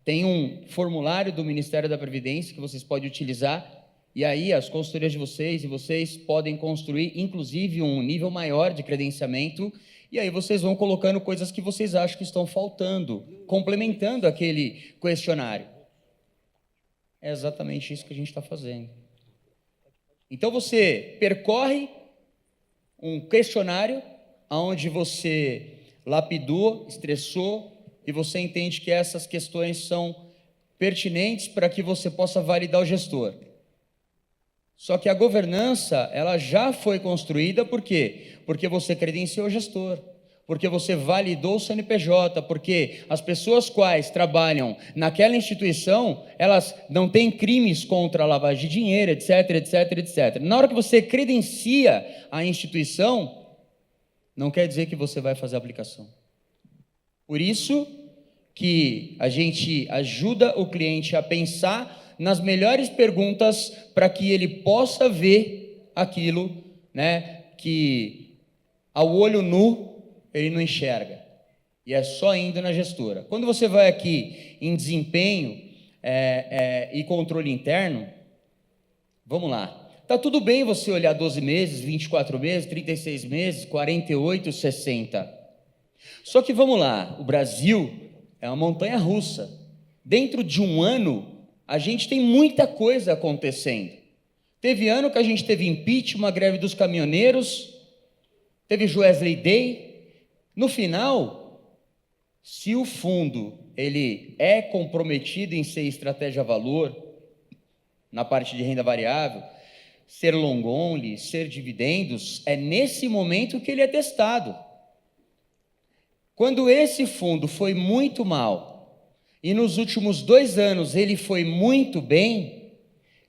Tem um formulário do Ministério da Previdência que vocês podem utilizar, e aí as consultorias de vocês e vocês podem construir, inclusive, um nível maior de credenciamento, e aí vocês vão colocando coisas que vocês acham que estão faltando, complementando aquele questionário. É exatamente isso que a gente está fazendo. Então, você percorre um questionário onde você lapidou, estressou, e você entende que essas questões são pertinentes para que você possa validar o gestor. Só que a governança, ela já foi construída, por quê? Porque você credenciou o gestor, porque você validou o CNPJ, porque as pessoas quais trabalham naquela instituição, elas não têm crimes contra a lavagem de dinheiro, etc, etc, etc. Na hora que você credencia a instituição, não quer dizer que você vai fazer a aplicação. Por isso que a gente ajuda o cliente a pensar nas melhores perguntas para que ele possa ver aquilo, né, que ao olho nu ele não enxerga. E é só indo na gestora. Quando você vai aqui em desempenho e controle interno, vamos lá. Está tudo bem você olhar 12 meses, 24 meses, 36 meses, 48, 60. Só que vamos lá, o Brasil é uma montanha-russa. Dentro de um ano, a gente tem muita coisa acontecendo. Teve ano que a gente teve impeachment, greve dos caminhoneiros, teve Wesley Day. No final, se o fundo ele é comprometido em ser estratégia-valor, na parte de renda variável, ser long only, ser dividendos, é nesse momento que ele é testado. Quando esse fundo foi muito mal, e nos últimos 2 anos ele foi muito bem,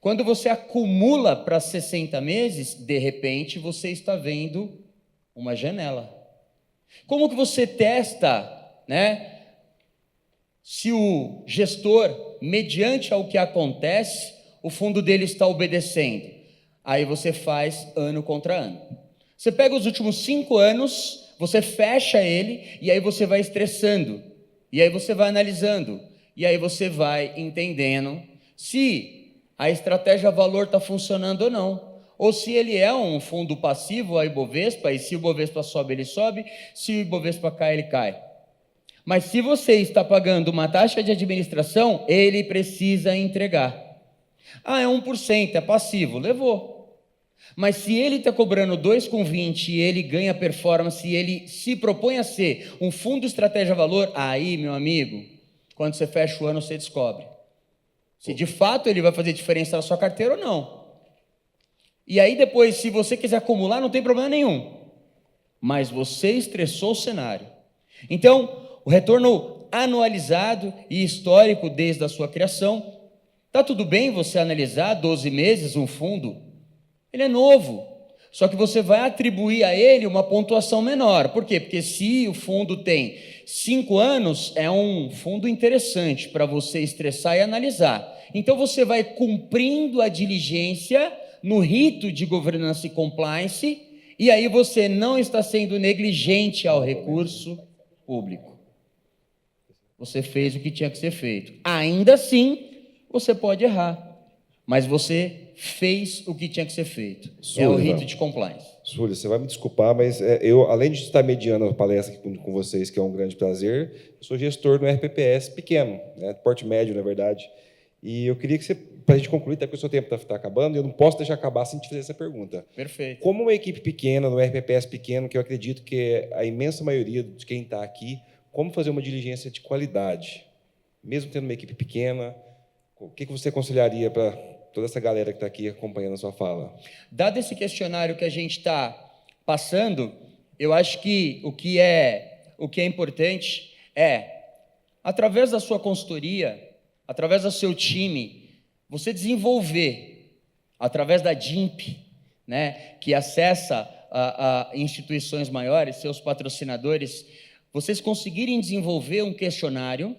quando você acumula para 60 meses, de repente você está vendo uma janela. Como que você testa, né, se o gestor, mediante ao que acontece, o fundo dele está obedecendo? Aí você faz ano contra ano. Você pega os últimos 5 anos, você fecha ele, e aí você vai estressando, e aí você vai analisando, e aí você vai entendendo se a estratégia valor está funcionando ou não, ou se ele é um fundo passivo, a Ibovespa, e se o Ibovespa sobe, ele sobe, se o Ibovespa cai, ele cai. Mas se você está pagando uma taxa de administração, ele precisa entregar. Ah, é 1%, é passivo, levou. Mas se ele está cobrando 2,20 e ele ganha performance e ele se propõe a ser um fundo estratégia valor, aí, meu amigo, quando você fecha o ano, você descobre se de fato ele vai fazer diferença na sua carteira ou não. E aí depois, se você quiser acumular, não tem problema nenhum. Mas você estressou o cenário. Então, o retorno anualizado e histórico desde a sua criação, está tudo bem você analisar 12 meses um fundo? Ele é novo, só que você vai atribuir a ele uma pontuação menor. Por quê? Porque se o fundo tem 5 anos, é um fundo interessante para você estressar e analisar. Então, você vai cumprindo a diligência no rito de governança e compliance, e aí você não está sendo negligente ao recurso público. Você fez o que tinha que ser feito. Ainda assim, você pode errar, mas você fez o que tinha que ser feito. É o rito de compliance. Súlio, você vai me desculpar, mas eu, além de estar mediando a palestra aqui com vocês, que é um grande prazer, eu sou gestor no RPPS pequeno, né, porte médio, na verdade. E eu queria que você, para a gente concluir, até porque o seu tempo está acabando, eu não posso deixar acabar sem te fazer essa pergunta. Perfeito. Como uma equipe pequena, no RPPS pequeno, que eu acredito que a imensa maioria de quem está aqui como fazer uma diligência de qualidade, mesmo tendo uma equipe pequena. O que você aconselharia para toda essa galera que está aqui acompanhando a sua fala? Dado esse questionário que a gente está passando, eu acho que o que é importante é, através da sua consultoria, através do seu time, você desenvolver, através da DIMP, né, que acessa a instituições maiores, seus patrocinadores, vocês conseguirem desenvolver um questionário,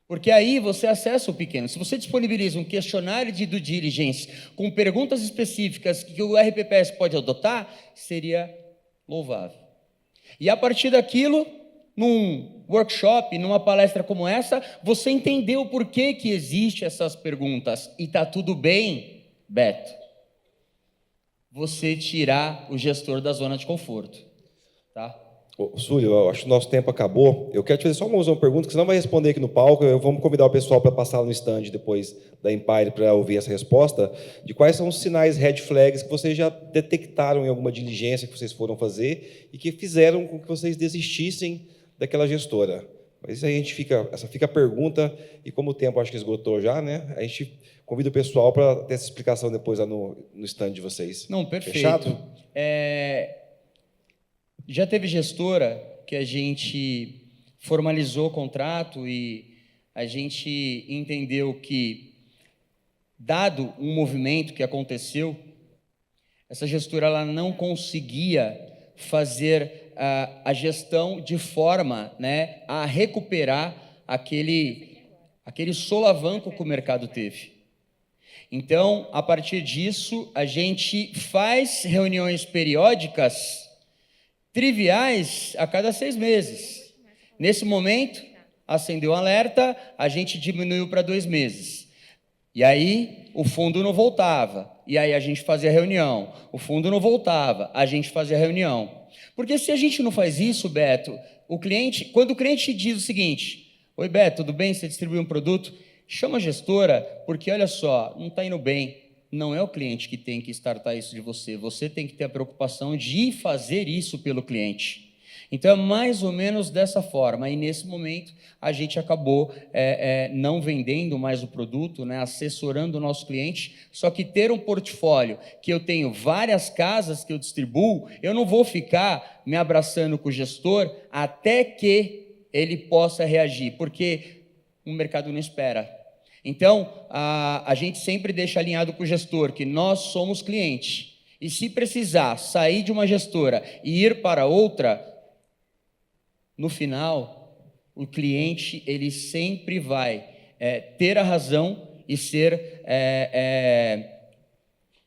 porque aí você acessa o pequeno. Se você disponibiliza um questionário de due diligence com perguntas específicas que o RPPS pode adotar, seria louvável. E a partir daquilo, num workshop, numa palestra como essa, você entendeu por que existem essas perguntas. E está tudo bem, Beto, você tirar o gestor da zona de conforto. Tá? Súlio, eu acho que o nosso tempo acabou. Eu quero te fazer só uma pergunta, que você não vai responder aqui no palco. Vamos convidar o pessoal para passar no stand depois da Empire para ouvir essa resposta, de quais são os sinais red flags que vocês já detectaram em alguma diligência que vocês foram fazer e que fizeram com que vocês desistissem daquela gestora. Mas aí essa fica a pergunta, e como o tempo acho que esgotou já, né? A gente convida o pessoal para ter essa explicação depois lá no stand de vocês. Não, perfeito. Fechado? Já teve gestora que a gente formalizou o contrato e a gente entendeu que, dado um movimento que aconteceu, essa gestora ela não conseguia fazer a gestão de forma, né, a recuperar aquele solavanco que o mercado teve. Então, a partir disso, a gente faz reuniões periódicas triviais a cada 6 meses. Nesse momento, acendeu o alerta, a gente diminuiu para 2 meses. E aí, o fundo não voltava. E aí, a gente fazia reunião. O fundo não voltava, a gente fazia reunião. Porque se a gente não faz isso, Beto, quando o cliente diz o seguinte: oi, Beto, tudo bem? Você distribui um produto? Chama a gestora, porque, olha só, não está indo bem. Não é o cliente que tem que startar isso de você. Você tem que ter a preocupação de fazer isso pelo cliente. Então, é mais ou menos dessa forma. E, nesse momento, a gente acabou não vendendo mais o produto, né, assessorando o nosso cliente. Só que ter um portfólio que eu tenho várias casas que eu distribuo, eu não vou ficar me abraçando com o gestor até que ele possa reagir, porque o mercado não espera. Então, a gente sempre deixa alinhado com o gestor que nós somos cliente. E se precisar sair de uma gestora e ir para outra, no final, o cliente ele sempre vai ter a razão e ser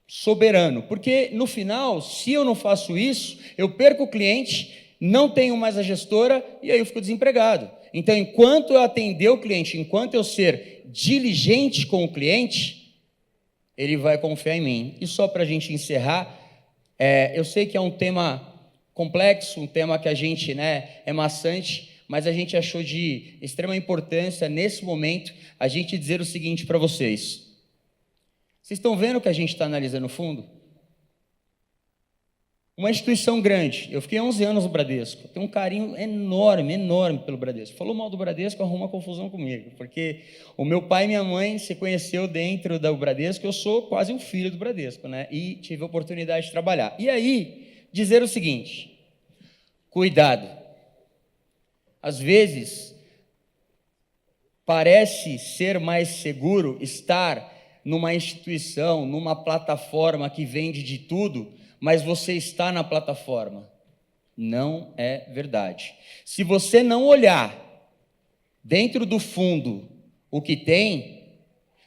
soberano. Porque, no final, se eu não faço isso, eu perco o cliente, não tenho mais a gestora e aí eu fico desempregado. Então, enquanto eu atender o cliente, enquanto eu ser diligente com o cliente, ele vai confiar em mim. E só para a gente encerrar, eu sei que é um tema complexo, um tema que a gente, né, é maçante, mas a gente achou de extrema importância, nesse momento, a gente dizer o seguinte para vocês. Vocês estão vendo o que a gente está analisando no fundo? Uma instituição grande. Eu fiquei 11 anos no Bradesco. Tenho um carinho enorme, enorme pelo Bradesco. Falou mal do Bradesco, arruma confusão comigo, porque o meu pai e minha mãe se conheceu dentro do Bradesco, eu sou quase um filho do Bradesco, né? E tive a oportunidade de trabalhar. E aí, dizer o seguinte: cuidado. Às vezes, parece ser mais seguro estar numa instituição, numa plataforma que vende de tudo, mas você está na plataforma. Não é verdade. Se você não olhar dentro do fundo o que tem,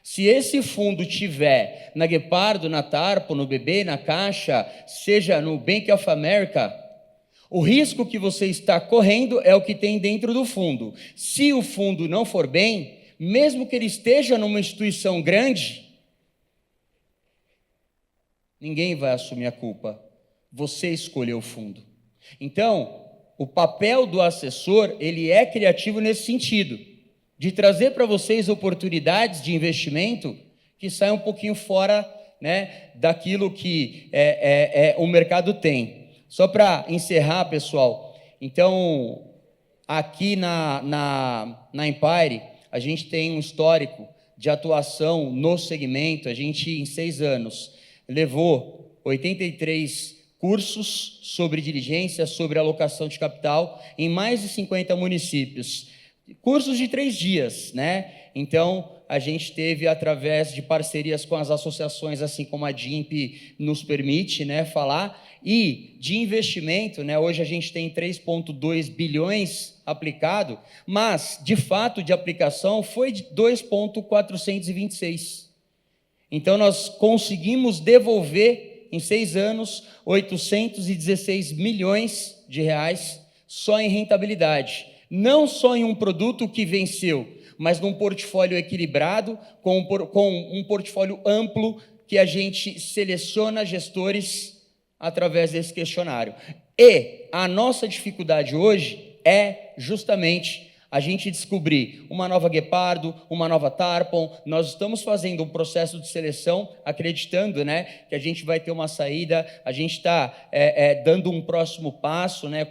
se esse fundo tiver na Guepardo, na Tarpo, no BB, na Caixa, seja no Bank of America, o risco que você está correndo é o que tem dentro do fundo. Se o fundo não for bem, mesmo que ele esteja numa instituição grande, ninguém vai assumir a culpa. Você escolheu o fundo. Então, o papel do assessor, ele é criativo nesse sentido, de trazer para vocês oportunidades de investimento que saiam um pouquinho fora, né, daquilo que o mercado tem. Só para encerrar, pessoal, então, aqui na Empire, a gente tem um histórico de atuação no segmento. A gente, em 6 anos, levou 83 cursos sobre diligência, sobre alocação de capital, em mais de 50 municípios. Cursos de 3 dias, né? Então, a gente teve, através de parcerias com as associações, assim como a DIMP nos permite, né, falar, e de investimento, né, hoje a gente tem 3,2 bilhões aplicado, mas, de fato, de aplicação, foi de 2,426. Então, nós conseguimos devolver, em 6 anos, 816 milhões de reais só em rentabilidade. Não só em um produto que venceu, mas num portfólio equilibrado, com um portfólio amplo, que a gente seleciona gestores através desse questionário. E a nossa dificuldade hoje é justamente a gente descobrir uma nova Guepardo, uma nova Tarpon. Nós estamos fazendo um processo de seleção, acreditando, né, que a gente vai ter uma saída. A gente está dando um próximo passo, né,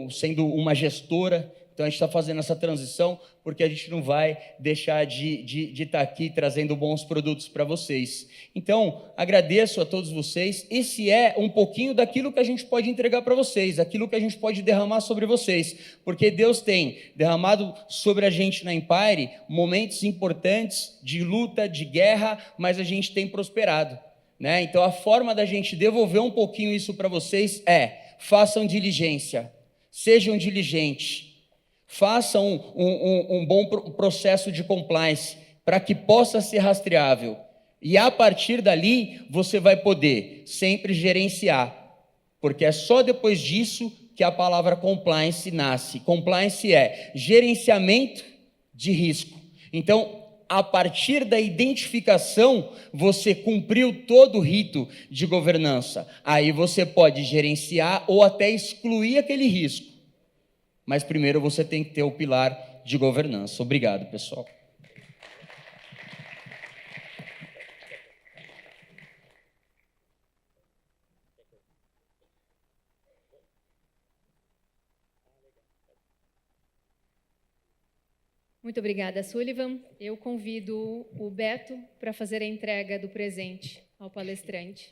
sendo uma gestora. Então, a gente está fazendo essa transição, porque a gente não vai deixar de estar aqui trazendo bons produtos para vocês. Então, agradeço a todos vocês. Esse é um pouquinho daquilo que a gente pode entregar para vocês, aquilo que a gente pode derramar sobre vocês, porque Deus tem derramado sobre a gente na Empire momentos importantes de luta, de guerra, mas a gente tem prosperado, né? Então, a forma da gente devolver um pouquinho isso para vocês é: façam diligência, sejam diligentes, façam um bom processo de compliance para que possa ser rastreável. E, a partir dali, você vai poder sempre gerenciar, porque é só depois disso que a palavra compliance nasce. Compliance é gerenciamento de risco. Então, a partir da identificação, você cumpriu todo o rito de governança. Aí você pode gerenciar ou até excluir aquele risco. Mas primeiro você tem que ter o pilar de governança. Obrigado, pessoal. Muito obrigada, Sullivan. Eu convido o Beto para fazer a entrega do presente ao palestrante.